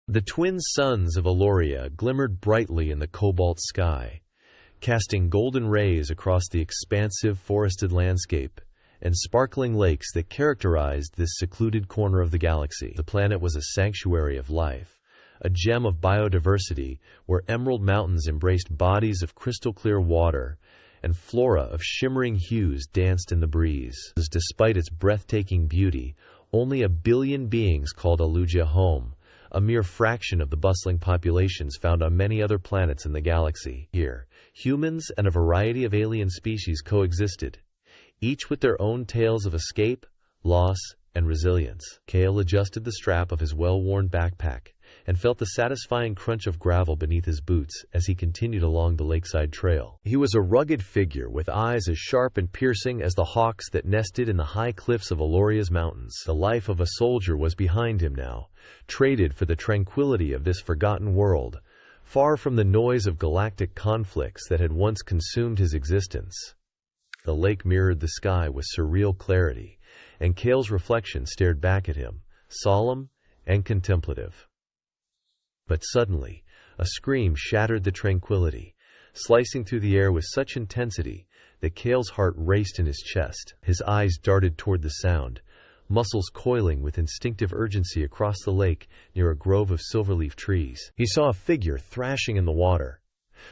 The twin suns of Eloria glimmered brightly in the cobalt sky, casting golden rays across the expansive forested landscape and sparkling lakes that characterized this secluded corner of the galaxy. The planet was a sanctuary of life, a gem of biodiversity where emerald mountains embraced bodies of crystal-clear water and flora of shimmering hues danced in the breeze. Despite its breathtaking beauty, only 1 billion beings called Elugia home, a mere fraction of the bustling populations found on many other planets in the galaxy. Here, humans and a variety of alien species coexisted, each with their own tales of escape, loss, and resilience. Kale adjusted the strap of his well-worn backpack and felt the satisfying crunch of gravel beneath his boots as he continued along the lakeside trail. He was a rugged figure with eyes as sharp and piercing as the hawks that nested in the high cliffs of Eloria's mountains. The life of a soldier was behind him now, traded for the tranquility of this forgotten world, far from the noise of galactic conflicts that had once consumed his existence. The lake mirrored the sky with surreal clarity, and Kale's reflection stared back at him, solemn and contemplative. But suddenly, a scream shattered the tranquility, slicing through the air with such intensity that Kale's heart raced in his chest. His eyes darted toward the sound, muscles coiling with instinctive urgency across the lake near a grove of silverleaf trees. He saw a figure thrashing in the water,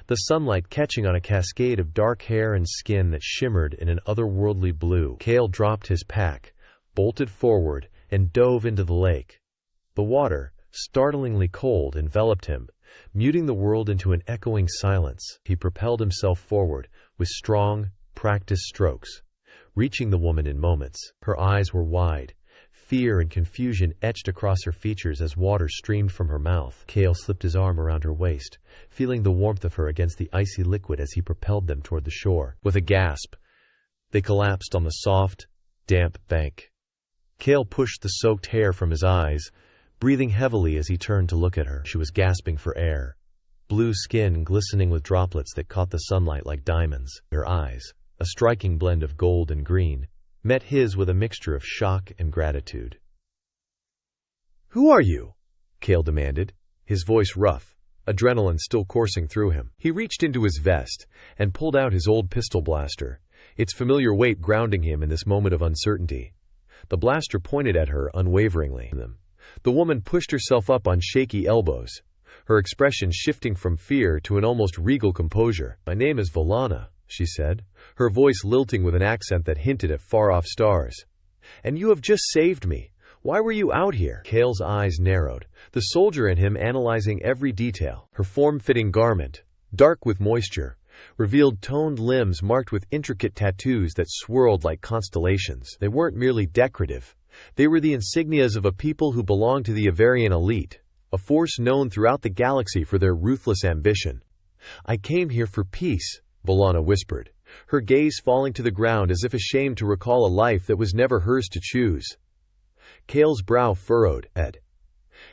the sunlight catching on a cascade of dark hair and skin that shimmered in an otherworldly blue. Kale dropped his pack, bolted forward, and dove into the lake. The water, startlingly cold, enveloped him, muting the world into an echoing silence. He propelled himself forward with strong, practiced strokes, reaching the woman in moments. Her eyes were wide, fear and confusion etched across her features as water streamed from her mouth. Kale slipped his arm around her waist, feeling the warmth of her against the icy liquid as he propelled them toward the shore. With a gasp, they collapsed on the soft, damp bank. Kale pushed the soaked hair from his eyes, breathing heavily as he turned to look at her. She was gasping for air, blue skin glistening with droplets that caught the sunlight like diamonds. Her eyes, a striking blend of gold and green, met his with a mixture of shock and gratitude. "Who are you?" Kale demanded, his voice rough, adrenaline still coursing through him. He reached into his vest and pulled out his old pistol blaster, its familiar weight grounding him in this moment of uncertainty. The blaster pointed at her unwaveringly. The woman pushed herself up on shaky elbows, her expression shifting from fear to an almost regal composure. "My name is Volana," she said, her voice lilting with an accent that hinted at far-off stars. "And you have just saved me. Why were you out here?" Kale's eyes narrowed, the soldier in him analyzing every detail. Her form-fitting garment, dark with moisture, revealed toned limbs marked with intricate tattoos that swirled like constellations. They weren't merely decorative. They were the insignias of a people who belonged to the Avarian elite, a force known throughout the galaxy for their ruthless ambition. "I came here for peace," Volana whispered, her gaze falling to the ground as if ashamed to recall a life that was never hers to choose. Kale's brow furrowed.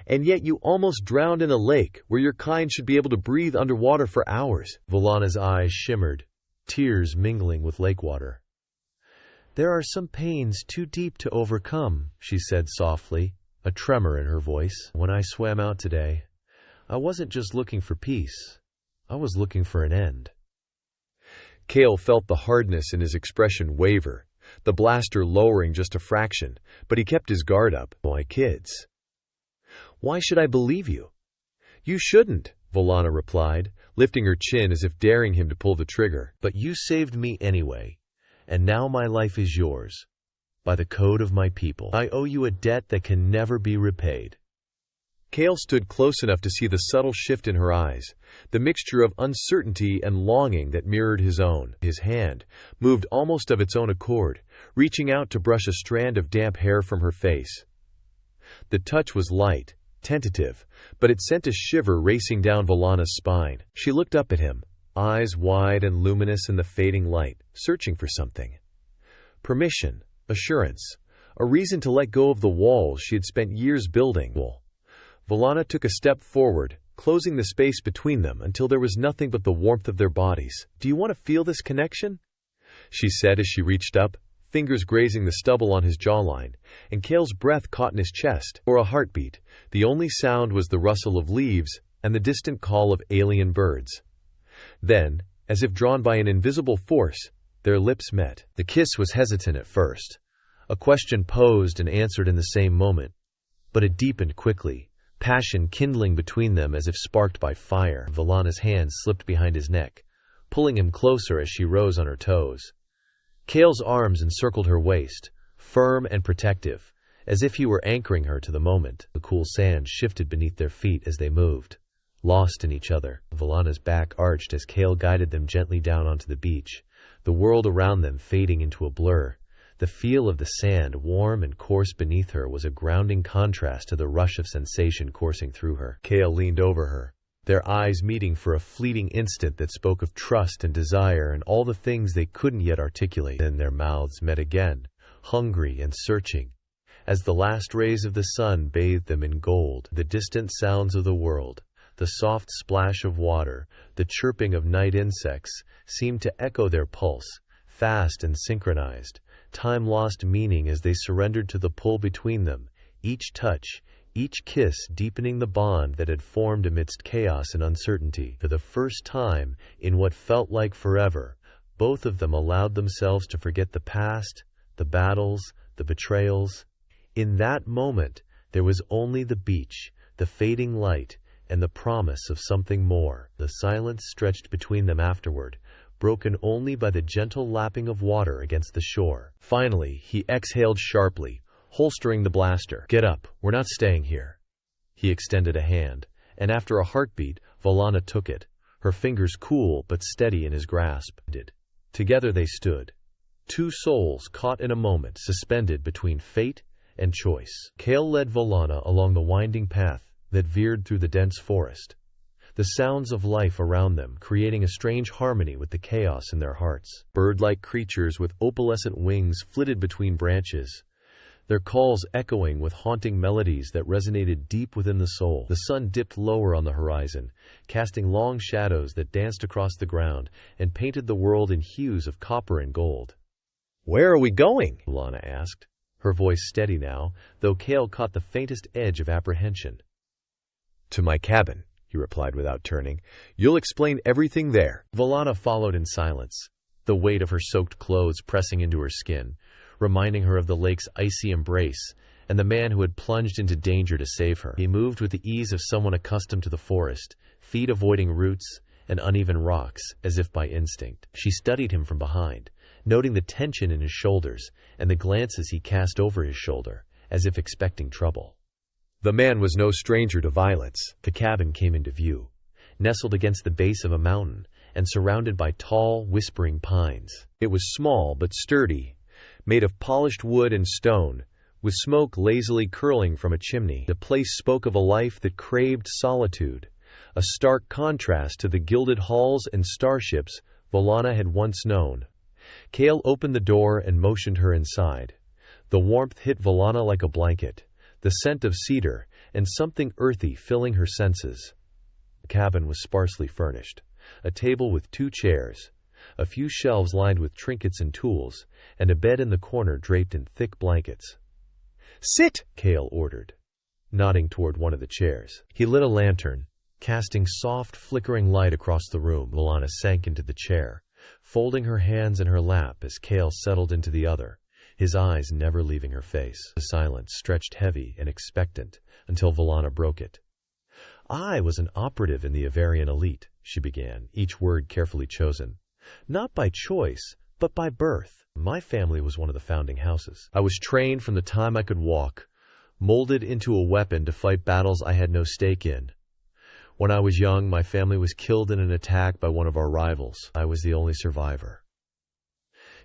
"And yet you almost drowned in a lake where your kind should be able to breathe underwater for hours." Volana's eyes shimmered, tears mingling with lake water. "There are some pains too deep to overcome," she said softly, a tremor in her voice. "When I swam out today, I wasn't just looking for peace. I was looking for an end." Kale felt the hardness in his expression waver, the blaster lowering just a fraction, but he kept his guard up. "My kids. Why should I believe you?" "You shouldn't," Volana replied, lifting her chin as if daring him to pull the trigger. "But you saved me anyway, and now my life is yours. By the code of my people, I owe you a debt that can never be repaid." Kale stood close enough to see the subtle shift in her eyes, the mixture of uncertainty and longing that mirrored his own. His hand moved almost of its own accord, reaching out to brush a strand of damp hair from her face. The touch was light, tentative, but it sent a shiver racing down Volana's spine. She looked up at him, eyes wide and luminous in the fading light, searching for something. Permission, assurance, a reason to let go of the walls she had spent years building. Volana took a step forward, closing the space between them until there was nothing but the warmth of their bodies. "Do you want to feel this connection?" she said as she reached up, fingers grazing the stubble on his jawline, and Kale's breath caught in his chest, or a heartbeat. The only sound was the rustle of leaves and the distant call of alien birds. Then, as if drawn by an invisible force, their lips met. The kiss was hesitant at first, a question posed and answered in the same moment, but it deepened quickly, passion kindling between them as if sparked by fire. Valana's hand slipped behind his neck, pulling him closer as she rose on her toes. Kale's arms encircled her waist, firm and protective, as if he were anchoring her to the moment. The cool sand shifted beneath their feet as they moved, lost in each other. Valana's back arched as Kale guided them gently down onto the beach, the world around them fading into a blur. The feel of the sand, warm and coarse beneath her, was a grounding contrast to the rush of sensation coursing through her. Kale leaned over her, their eyes meeting for a fleeting instant that spoke of trust and desire and all the things they couldn't yet articulate. Then their mouths met again, hungry and searching. As the last rays of the sun bathed them in gold, the distant sounds of the world, the soft splash of water, the chirping of night insects, seemed to echo their pulse, fast and synchronized. Time lost meaning as they surrendered to the pull between them, each touch, each kiss deepening the bond that had formed amidst chaos and uncertainty. For the first time, in what felt like forever, both of them allowed themselves to forget the past, the battles, the betrayals. In that moment, there was only the beach, the fading light, and the promise of something more. The silence stretched between them afterward, broken only by the gentle lapping of water against the shore. Finally, he exhaled sharply, holstering the blaster. "Get up, we're not staying here." He extended a hand, and after a heartbeat, Valana took it, her fingers cool but steady in his grasp. Together they stood, two souls caught in a moment, suspended between fate and choice. Kale led Valana along the winding path that veered through the dense forest, the sounds of life around them creating a strange harmony with the chaos in their hearts. Bird-like creatures with opalescent wings flitted between branches, their calls echoing with haunting melodies that resonated deep within the soul. The sun dipped lower on the horizon, casting long shadows that danced across the ground and painted the world in hues of copper and gold. "Where are we going?" Valana asked, her voice steady now, though Kale caught the faintest edge of apprehension. "To my cabin," he replied without turning. "You'll explain everything there." Valana followed in silence, the weight of her soaked clothes pressing into her skin, reminding her of the lake's icy embrace and the man who had plunged into danger to save her. He moved with the ease of someone accustomed to the forest, feet avoiding roots and uneven rocks, as if by instinct. She studied him from behind, noting the tension in his shoulders and the glances he cast over his shoulder, as if expecting trouble. The man was no stranger to violence. The cabin came into view, nestled against the base of a mountain and surrounded by tall, whispering pines. It was small but sturdy, made of polished wood and stone, with smoke lazily curling from a chimney. The place spoke of a life that craved solitude, a stark contrast to the gilded halls and starships Valana had once known. Kale opened the door and motioned her inside. The warmth hit Valana like a blanket, the scent of cedar and something earthy filling her senses. The cabin was sparsely furnished, a table with 2 chairs, a few shelves lined with trinkets and tools, and a bed in the corner draped in thick blankets. "Sit!" Kale ordered, nodding toward one of the chairs. He lit a lantern, casting soft, flickering light across the room. Valana sank into the chair, folding her hands in her lap as Kale settled into the other, his eyes never leaving her face. The silence stretched heavy and expectant until Valana broke it. "I was an operative in the Avarian elite," she began, each word carefully chosen. "Not by choice, but by birth. My family was one of the founding houses. I was trained from the time I could walk, molded into a weapon to fight battles I had no stake in. When I was young, my family was killed in an attack by one of our rivals. I was the only survivor."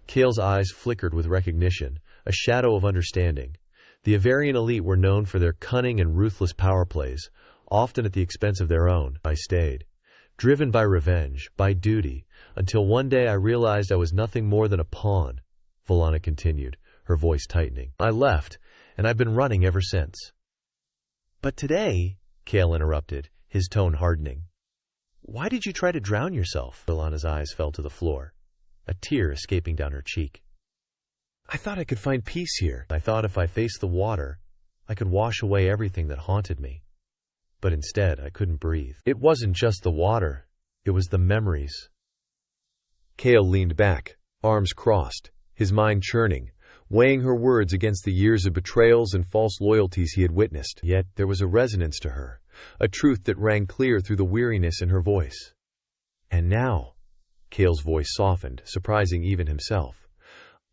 Kale's eyes flickered with recognition, a shadow of understanding. The Avarian elite were known for their cunning and ruthless power plays, often at the expense of their own. I stayed, driven by revenge, by duty, until one day I realized I was nothing more than a pawn, Valana continued, her voice tightening. "I left, and I've been running ever since." "But today," Kale interrupted, his tone hardening. "Why did you try to drown yourself?" Valana's eyes fell to the floor, a tear escaping down her cheek. I thought I could find peace here. I thought if I faced the water, I could wash away everything that haunted me. But instead, I couldn't breathe. It wasn't just the water. It was the memories. Cale leaned back, arms crossed, his mind churning, weighing her words against the years of betrayals and false loyalties he had witnessed. Yet there was a resonance to her, a truth that rang clear through the weariness in her voice. And now, Cale's voice softened, surprising even himself.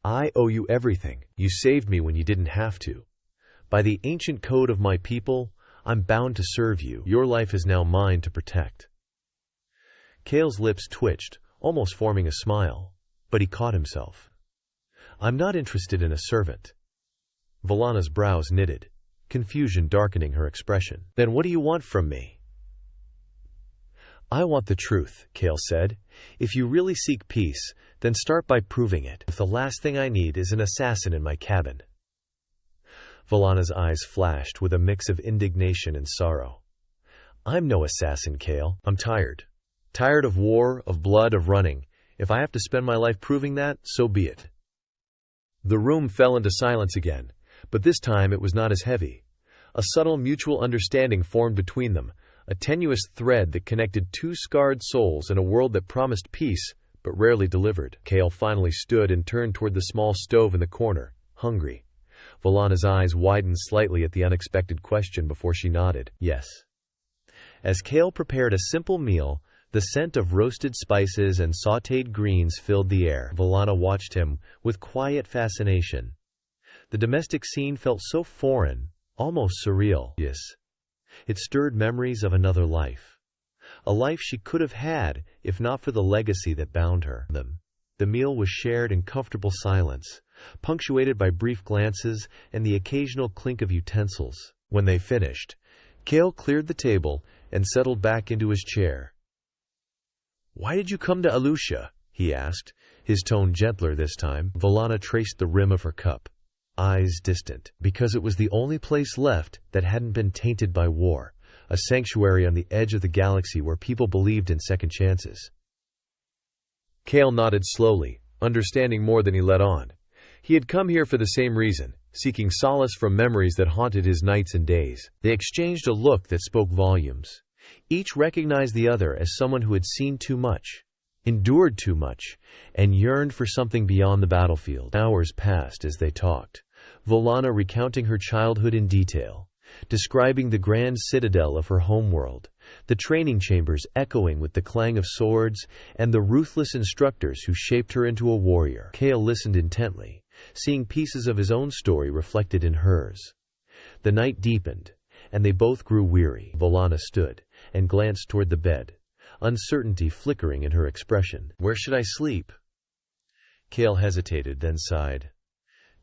I owe you everything. You saved me when you didn't have to. By the ancient code of my people, I'm bound to serve you. Your life is now mine to protect. Cale's lips twitched, almost forming a smile, but he caught himself. I'm not interested in a servant. Valana's brows knitted, confusion darkening her expression. Then what do you want from me? I want the truth, Cale said. If you really seek peace, then start by proving it. If the last thing I need is an assassin in my cabin. Valana's eyes flashed with a mix of indignation and sorrow. I'm no assassin, Cale. I'm tired. Tired of war, of blood, of running. If I have to spend my life proving that, so be it. The room fell into silence again, but this time it was not as heavy. A subtle mutual understanding formed between them, a tenuous thread that connected two scarred souls in a world that promised peace, but rarely delivered. Cale finally stood and turned toward the small stove in the corner, hungry. Valana's eyes widened slightly at the unexpected question before she nodded, yes. As Cale prepared a simple meal, the scent of roasted spices and sautéed greens filled the air. Valana watched him with quiet fascination. The domestic scene felt so foreign, almost surreal. Yes. It stirred memories of another life. A life she could have had if not for the legacy that bound her. The meal was shared in comfortable silence, punctuated by brief glances and the occasional clink of utensils. When they finished, Cale cleared the table and settled back into his chair. Why did you come to Alusha? He asked, his tone gentler this time. Valana traced the rim of her cup, eyes distant. Because it was the only place left that hadn't been tainted by war, a sanctuary on the edge of the galaxy where people believed in second chances. Cale nodded slowly, understanding more than he let on. He had come here for the same reason, seeking solace from memories that haunted his nights and days. They exchanged a look that spoke volumes. Each recognized the other as someone who had seen too much, endured too much, and yearned for something beyond the battlefield. Hours passed as they talked, Valana recounting her childhood in detail, describing the grand citadel of her homeworld, the training chambers echoing with the clang of swords, and the ruthless instructors who shaped her into a warrior. Cale listened intently, seeing pieces of his own story reflected in hers. The night deepened, and they both grew weary. Valana stood and glanced toward the bed, uncertainty flickering in her expression. Where should I sleep? Cale hesitated, then sighed.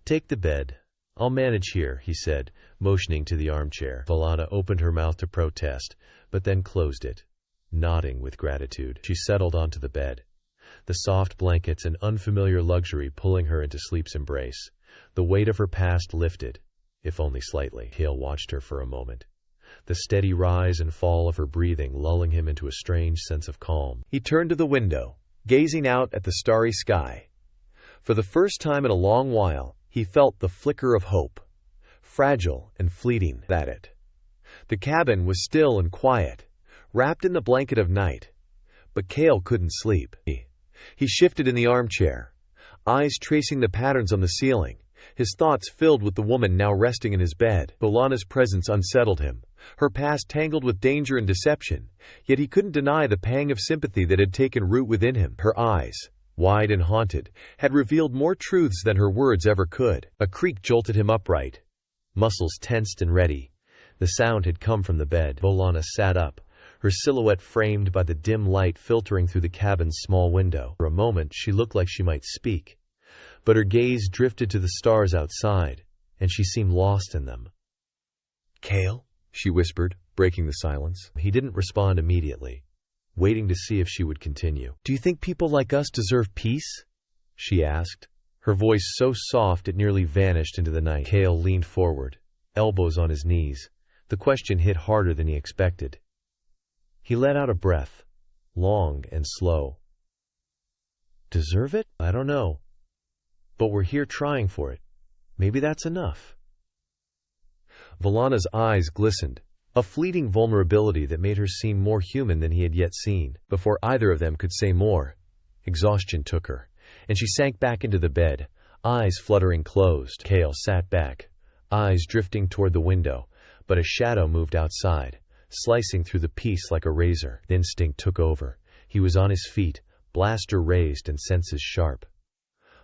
Take the bed. I'll manage here, he said, motioning to the armchair. Valana opened her mouth to protest, but then closed it, nodding with gratitude. She settled onto the bed, the soft blankets and unfamiliar luxury pulling her into sleep's embrace. The weight of her past lifted, if only slightly. Cale watched her for a moment, the steady rise and fall of her breathing lulling him into a strange sense of calm. He turned to the window, gazing out at the starry sky. For the first time in a long while, he felt the flicker of hope, fragile and fleeting, at it. The cabin was still and quiet, wrapped in the blanket of night, but Cale couldn't sleep. He shifted in the armchair, eyes tracing the patterns on the ceiling, his thoughts filled with the woman now resting in his bed. Valana's presence unsettled him, her past tangled with danger and deception, yet he couldn't deny the pang of sympathy that had taken root within him. Her eyes, wide and haunted, had revealed more truths than her words ever could. A creak jolted him upright, muscles tensed and ready. The sound had come from the bed. Valana sat up, her silhouette framed by the dim light filtering through the cabin's small window. For a moment she looked like she might speak, but her gaze drifted to the stars outside, and she seemed lost in them. Cale? She whispered, breaking the silence. He didn't respond immediately, waiting to see if she would continue. Do you think people like us deserve peace? She asked, her voice so soft it nearly vanished into the night. Cale leaned forward, elbows on his knees. The question hit harder than he expected. He let out a breath, long and slow. Deserve it? I don't know. But we're here trying for it. Maybe that's enough. Valana's eyes glistened, a fleeting vulnerability that made her seem more human than he had yet seen. Before either of them could say more, exhaustion took her, and she sank back into the bed, eyes fluttering closed. Kale sat back, eyes drifting toward the window, but a shadow moved outside, slicing through the peace like a razor. Instinct took over. He was on his feet, blaster raised and senses sharp.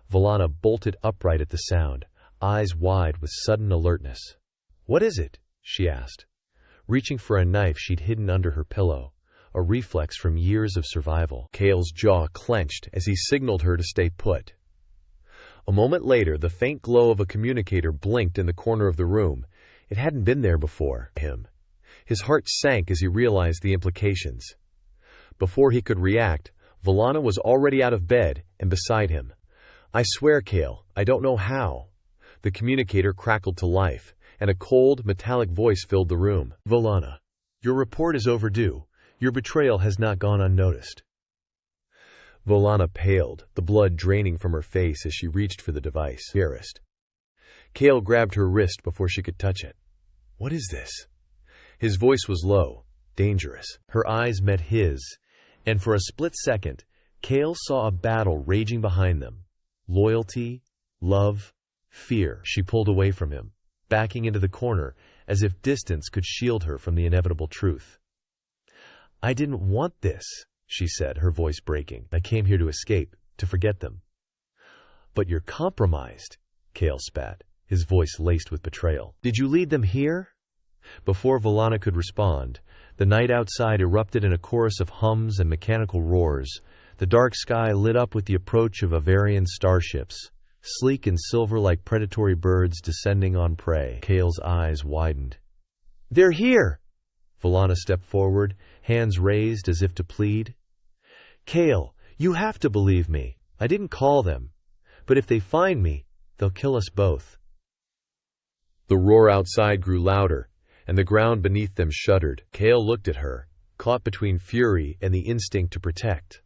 Valana bolted upright at the sound, eyes wide with sudden alertness. "What is it?" she asked, reaching for a knife she'd hidden under her pillow, a reflex from years of survival. Kale's jaw clenched as he signaled her to stay put. A moment later, the faint glow of a communicator blinked in the corner of the room. It hadn't been there before. His heart sank as he realized the implications. Before he could react, Valana was already out of bed and beside him. "I swear, Kale, I don't know how." The communicator crackled to life, and a cold, metallic voice filled the room. "Valana, your report is overdue. Your betrayal has not gone unnoticed." Valana paled, the blood draining from her face as she reached for the device. Embarrassed. Kale grabbed her wrist before she could touch it. "What is this?" His voice was low, dangerous. Her eyes met his, and for a split second, Kale saw a battle raging behind them. Loyalty, love, fear. She pulled away from him, backing into the corner as if distance could shield her from the inevitable truth. "I didn't want this," she said, her voice breaking. "I came here to escape, to forget them." "But you're compromised," Kale spat, his voice laced with betrayal. "Did you lead them here?" Before Valana could respond, the night outside erupted in a chorus of hums and mechanical roars. The dark sky lit up with the approach of Avarian starships, sleek and silver like predatory birds descending on prey. Kale's eyes widened. "They're here!" Valana stepped forward, hands raised as if to plead. "Kale, you have to believe me. I didn't call them. But if they find me, they'll kill us both." The roar outside grew louder, and the ground beneath them shuddered. Kale looked at her, caught between fury and the instinct to protect.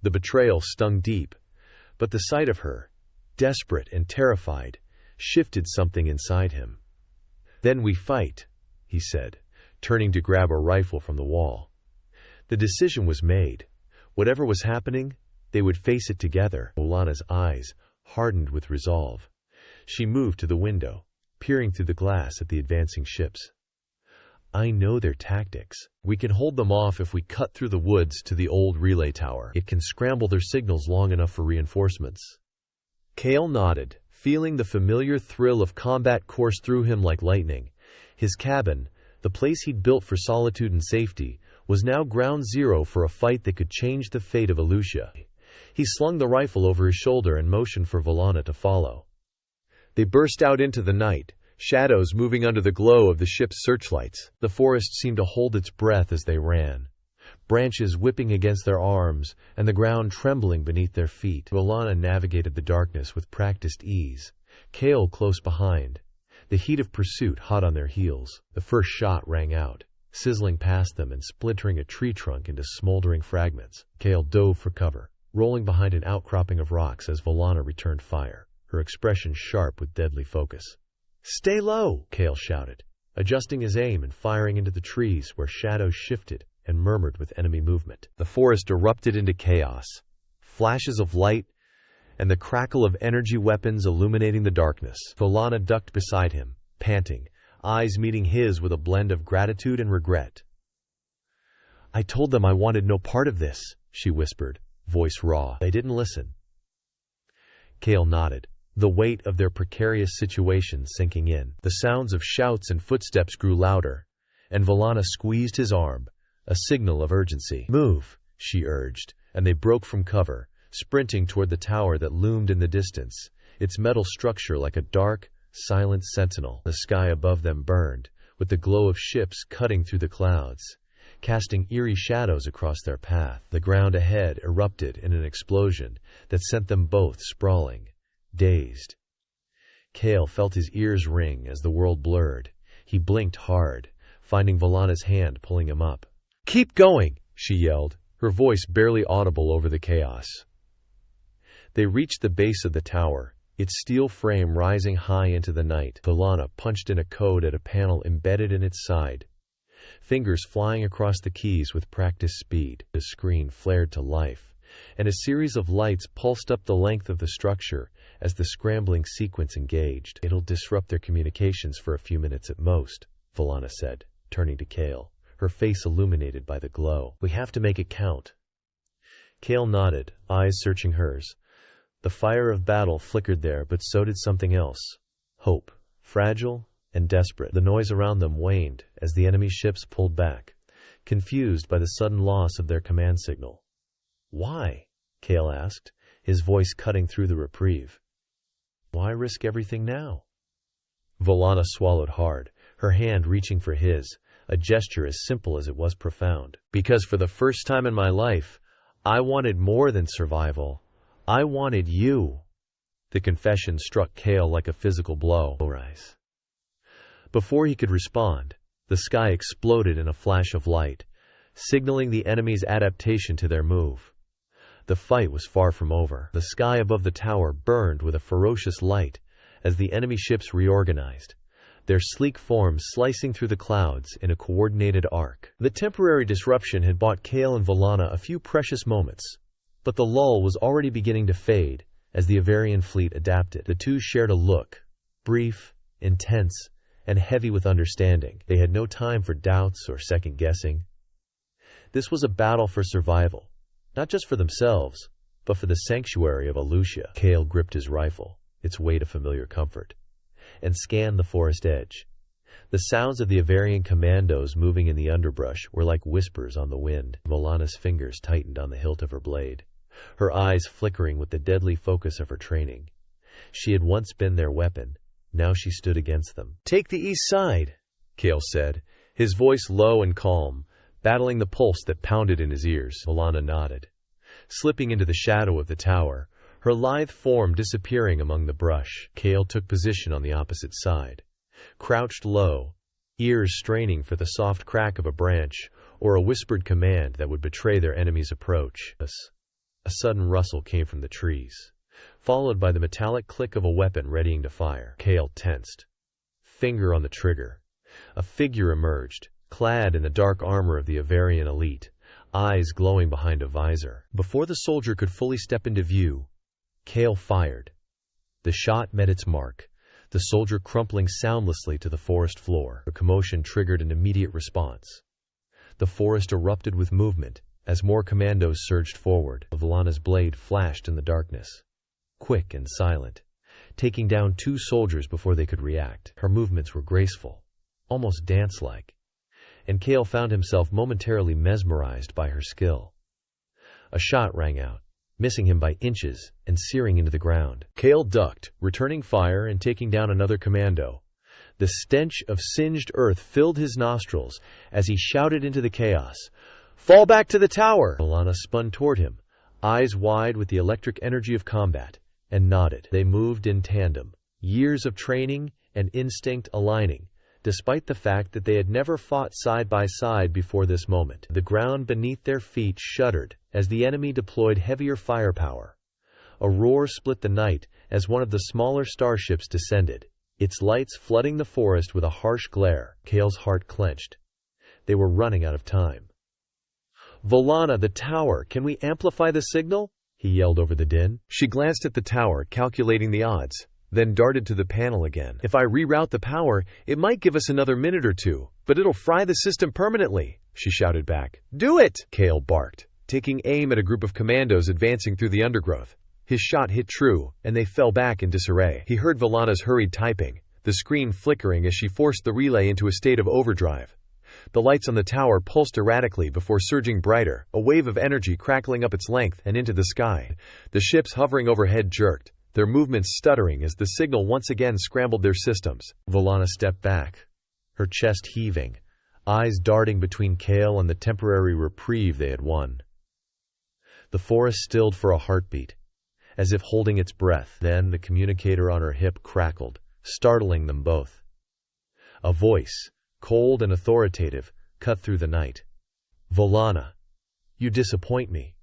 The betrayal stung deep, but the sight of her, desperate and terrified, shifted something inside him. "Then we fight," he said, turning to grab a rifle from the wall. The decision was made. Whatever was happening, they would face it together. Valana's eyes hardened with resolve. She moved to the window, peering through the glass at the advancing ships. "I know their tactics. We can hold them off if we cut through the woods to the old relay tower. It can scramble their signals long enough for reinforcements." Kale nodded, feeling the familiar thrill of combat course through him like lightning. His cabin, the place he'd built for solitude and safety, was now ground zero for a fight that could change the fate of Alucia. He slung the rifle over his shoulder and motioned for Valana to follow. They burst out into the night, shadows moving under the glow of the ship's searchlights. The forest seemed to hold its breath as they ran, branches whipping against their arms and the ground trembling beneath their feet. Valana navigated the darkness with practiced ease, Kale close behind, the heat of pursuit hot on their heels. The first shot rang out, sizzling past them and splintering a tree trunk into smoldering fragments. Kale dove for cover, rolling behind an outcropping of rocks as Valana returned fire, her expression sharp with deadly focus. "Stay low!" Kale shouted, adjusting his aim and firing into the trees where shadows shifted and murmured with enemy movement. The forest erupted into chaos, flashes of light and the crackle of energy weapons illuminating the darkness. Valana ducked beside him, panting, eyes meeting his with a blend of gratitude and regret. "I told them I wanted no part of this," she whispered, voice raw. "They didn't listen." Kale nodded, the weight of their precarious situation sinking in. The sounds of shouts and footsteps grew louder, and Valana squeezed his arm, a signal of urgency. "Move," she urged, and they broke from cover, sprinting toward the tower that loomed in the distance, its metal structure like a dark, silent sentinel. The sky above them burned, with the glow of ships cutting through the clouds, casting eerie shadows across their path. The ground ahead erupted in an explosion that sent them both sprawling, dazed. Kale felt his ears ring as the world blurred. He blinked hard, finding Valana's hand pulling him up. "Keep going!" she yelled, her voice barely audible over the chaos. They reached the base of the tower, its steel frame rising high into the night. Volana punched in a code at a panel embedded in its side, fingers flying across the keys with practiced speed. The screen flared to life, and a series of lights pulsed up the length of the structure as the scrambling sequence engaged. "It'll disrupt their communications for a few minutes at most," Volana said, turning to Kale, her face illuminated by the glow. "We have to make it count." Kale nodded, eyes searching hers. The fire of battle flickered there, but so did something else. Hope, fragile and desperate. The noise around them waned as the enemy ships pulled back, confused by the sudden loss of their command signal. "Why?" Kale asked, his voice cutting through the reprieve. "Why risk everything now?" Volana swallowed hard, her hand reaching for his, a gesture as simple as it was profound. "Because for the first time in my life, I wanted more than survival. I wanted you." The confession struck Kale like a physical blow. Before he could respond, the sky exploded in a flash of light, signaling the enemy's adaptation to their move. The fight was far from over. The sky above the tower burned with a ferocious light as the enemy ships reorganized, their sleek forms slicing through the clouds in a coordinated arc. The temporary disruption had bought Kale and Volana a few precious moments, but the lull was already beginning to fade as the Avarian fleet adapted. The two shared a look, brief, intense, and heavy with understanding. They had no time for doubts or second-guessing. This was a battle for survival, not just for themselves, but for the sanctuary of Alucia. Kale gripped his rifle, its weight a familiar comfort, and scanned the forest edge. The sounds of the Avarian commandos moving in the underbrush were like whispers on the wind. Volana's fingers tightened on the hilt of her blade, her eyes flickering with the deadly focus of her training. She had once been their weapon. Now she stood against them. "Take the east side," Kale said, his voice low and calm, battling the pulse that pounded in his ears. Volana nodded, slipping into the shadow of the tower, her lithe form disappearing among the brush. Kale took position on the opposite side, crouched low, ears straining for the soft crack of a branch or a whispered command that would betray their enemy's approach. A sudden rustle came from the trees, followed by the metallic click of a weapon readying to fire. Kale tensed, finger on the trigger. A figure emerged, clad in the dark armor of the Avarian elite, eyes glowing behind a visor. Before the soldier could fully step into view, Kale fired. The shot met its mark, the soldier crumpling soundlessly to the forest floor. A commotion triggered an immediate response. The forest erupted with movement as more commandos surged forward. Volana's blade flashed in the darkness, quick and silent, taking down two soldiers before they could react. Her movements were graceful, almost dance-like, and Kale found himself momentarily mesmerized by her skill. A shot rang out, missing him by inches and searing into the ground. Kale ducked, returning fire and taking down another commando. The stench of singed earth filled his nostrils as he shouted into the chaos, "Fall back to the tower!" Volana spun toward him, eyes wide with the electric energy of combat, and nodded. They moved in tandem, years of training and instinct aligning, despite the fact that they had never fought side by side before this moment. The ground beneath their feet shuddered as the enemy deployed heavier firepower. A roar split the night as one of the smaller starships descended, its lights flooding the forest with a harsh glare. Kale's heart clenched. They were running out of time. "Volana, the tower! Can we amplify the signal?" he yelled over the din. She glanced at the tower, calculating the odds, then darted to the panel again. "If I reroute the power, it might give us another minute or two, but it'll fry the system permanently," she shouted back. "Do it!" Kale barked, taking aim at a group of commandos advancing through the undergrowth. His shot hit true, and they fell back in disarray. He heard Volana's hurried typing, the screen flickering as she forced the relay into a state of overdrive. The lights on the tower pulsed erratically before surging brighter, a wave of energy crackling up its length and into the sky. The ships hovering overhead jerked, their movements stuttering as the signal once again scrambled their systems. Volana stepped back, her chest heaving, eyes darting between Kale and the temporary reprieve they had won. The forest stilled for a heartbeat, as if holding its breath. Then the communicator on her hip crackled, startling them both. A voice, cold and authoritative, cut through the night. "Volana, you disappoint me."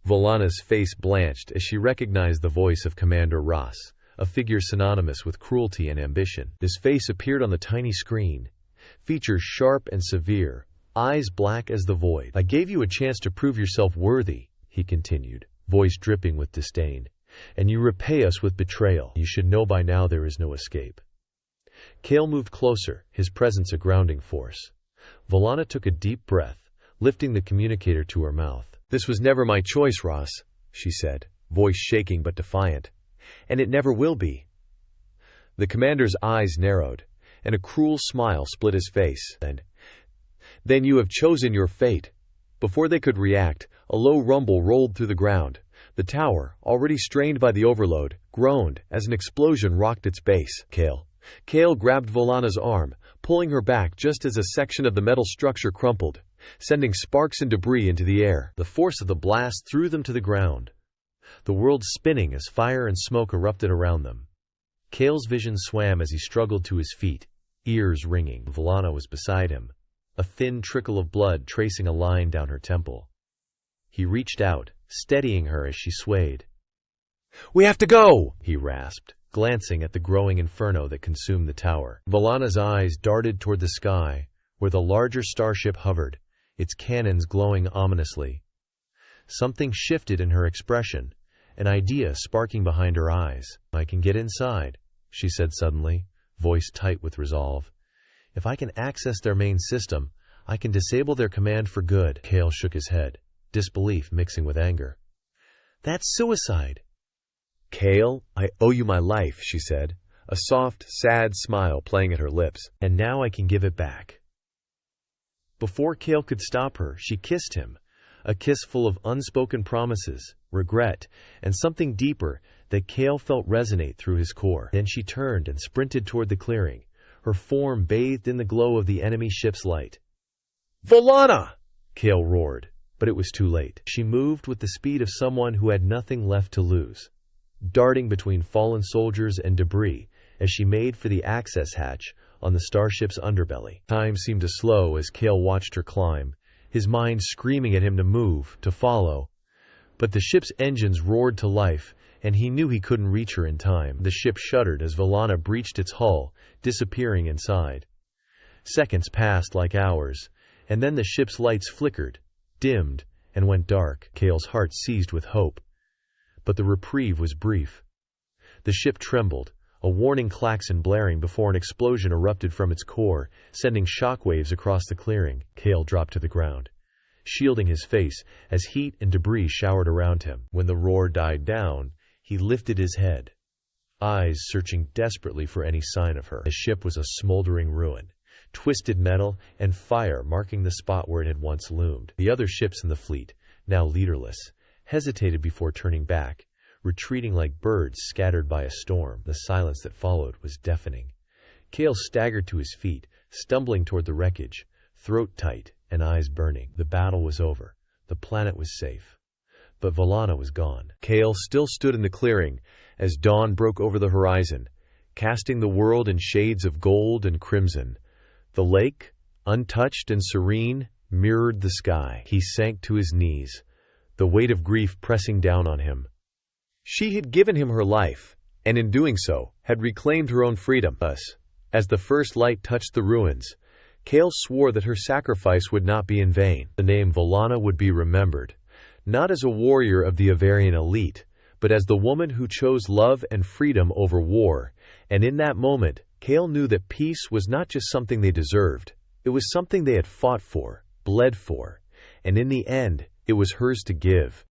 Volana's face blanched as she recognized the voice of Commander Ross, a figure synonymous with cruelty and ambition. His face appeared on the tiny screen, features sharp and severe, eyes black as the void. "I gave you a chance to prove yourself worthy," he continued, voice dripping with disdain, "and you repay us with betrayal. You should know by now there is no escape." Kale moved closer, his presence a grounding force. Volana took a deep breath, lifting the communicator to her mouth. "This was never my choice, Ross," she said, voice shaking but defiant. "And it never will be." The commander's eyes narrowed, and a cruel smile split his face. Then you have chosen your fate." Before they could react, a low rumble rolled through the ground. The tower, already strained by the overload, groaned as an explosion rocked its base. Kale grabbed Volana's arm, pulling her back just as a section of the metal structure crumpled, sending sparks and debris into the air. The force of the blast threw them to the ground, the world spinning as fire and smoke erupted around them. Kale's vision swam as he struggled to his feet, ears ringing. Volana was beside him, a thin trickle of blood tracing a line down her temple. He reached out, steadying her as she swayed. "We have to go!" he rasped, glancing at the growing inferno that consumed the tower. Volana's eyes darted toward the sky, where the larger starship hovered, its cannons glowing ominously. Something shifted in her expression, an idea sparking behind her eyes. "I can get inside," she said suddenly, voice tight with resolve. "If I can access their main system, I can disable their command for good." Kale shook his head, disbelief mixing with anger. "That's suicide." "Kale, I owe you my life," she said, a soft, sad smile playing at her lips. "And now I can give it back." Before Kale could stop her, she kissed him, a kiss full of unspoken promises, regret, and something deeper that Kale felt resonate through his core. Then she turned and sprinted toward the clearing, her form bathed in the glow of the enemy ship's light. "Volana!" Kale roared, but it was too late. She moved with the speed of someone who had nothing left to lose, darting between fallen soldiers and debris as she made for the access hatch on the starship's underbelly. Time seemed to slow as Kale watched her climb, his mind screaming at him to move, to follow. But the ship's engines roared to life, and he knew he couldn't reach her in time. The ship shuddered as Volana breached its hull, disappearing inside. Seconds passed like hours, and then the ship's lights flickered, dimmed, and went dark. Kale's heart seized with hope. But the reprieve was brief. The ship trembled, a warning klaxon blaring before an explosion erupted from its core, sending shockwaves across the clearing. Kale dropped to the ground, shielding his face as heat and debris showered around him. When the roar died down, he lifted his head, eyes searching desperately for any sign of her. The ship was a smoldering ruin, twisted metal and fire marking the spot where it had once loomed. The other ships in the fleet, now leaderless, hesitated before turning back, retreating like birds scattered by a storm. The silence that followed was deafening. Kale staggered to his feet, stumbling toward the wreckage, throat tight and eyes burning. The battle was over. The planet was safe. But Volana was gone. Kale still stood in the clearing as dawn broke over the horizon, casting the world in shades of gold and crimson. The lake, untouched and serene, mirrored the sky. He sank to his knees, the weight of grief pressing down on him. She had given him her life, and in doing so, had reclaimed her own freedom. Thus, as the first light touched the ruins, Kale swore that her sacrifice would not be in vain. The name Volana would be remembered, not as a warrior of the Avarian elite, but as the woman who chose love and freedom over war. And in that moment, Kale knew that peace was not just something they deserved, it was something they had fought for, bled for, and in the end, it was hers to give.